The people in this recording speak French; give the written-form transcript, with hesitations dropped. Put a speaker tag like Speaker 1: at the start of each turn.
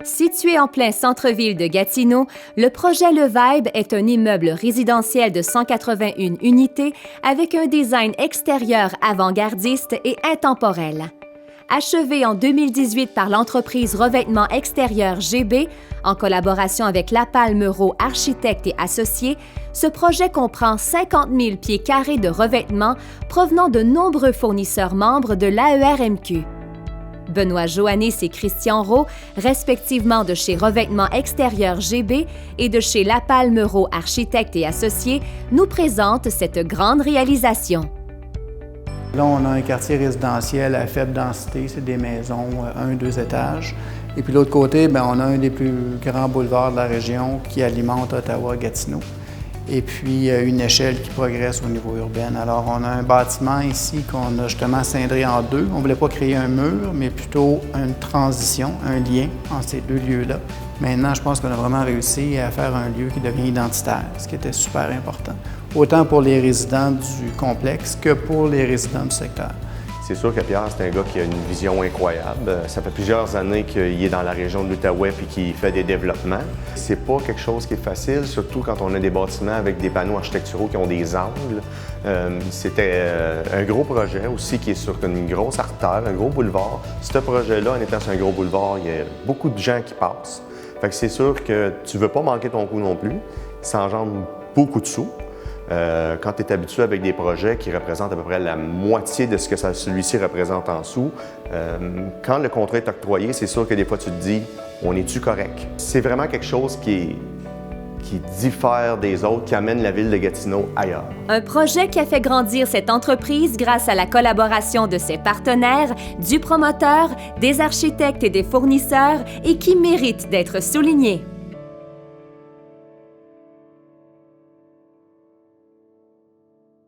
Speaker 1: Situé en plein centre-ville de Gatineau, le projet Le Vibe est un immeuble résidentiel de 181 unités avec un design extérieur avant-gardiste et intemporel. Achevé en 2018 par l'entreprise Revêtement Extérieur GB, en collaboration avec Lapalme-Mereau Architectes et Associés, ce projet comprend 50 000 pieds carrés de revêtements provenant de nombreux fournisseurs membres de l'AERMQ. Benoît Joannis et Christian Roux, respectivement de chez Revêtement Extérieur GB et de chez Lapalme-Mereau Architectes et Associés, nous présentent cette grande réalisation.
Speaker 2: Là, on a un quartier résidentiel à faible densité, c'est des maisons 1-2 étages. Et puis de l'autre côté, on a un des plus grands boulevards de la région qui alimente Ottawa-Gatineau. Et puis une échelle qui progresse au niveau urbain. Alors, on a un bâtiment ici qu'on a justement scindé en deux. On ne voulait pas créer un mur, mais plutôt une transition, un lien entre ces deux lieux-là. Maintenant, je pense qu'on a vraiment réussi à faire un lieu qui devient identitaire, ce qui était super important, autant pour les résidents du complexe que pour les résidents du secteur.
Speaker 3: C'est sûr que Pierre, c'est un gars qui a une vision incroyable. Ça fait plusieurs années qu'il est dans la région de l'Outaouais et qu'il fait des développements. C'est pas quelque chose qui est facile, surtout quand on a des bâtiments avec des panneaux architecturaux qui ont des angles. C'était un gros projet aussi qui est sur une grosse artère, un gros boulevard. Ce projet-là, en étant sur un gros boulevard, il y a beaucoup de gens qui passent. Fait que c'est sûr que tu veux pas manquer ton coup non plus. Ça engendre beaucoup de sous. Quand tu es habitué avec des projets qui représentent à peu près la moitié de ce que celui-ci représente en sous, quand le contrat est octroyé, c'est sûr que des fois tu te dis « on est-tu correct? » C'est vraiment quelque chose qui diffère des autres, qui amène la ville de Gatineau ailleurs.
Speaker 1: Un projet qui a fait grandir cette entreprise grâce à la collaboration de ses partenaires, du promoteur, des architectes et des fournisseurs et qui mérite d'être souligné.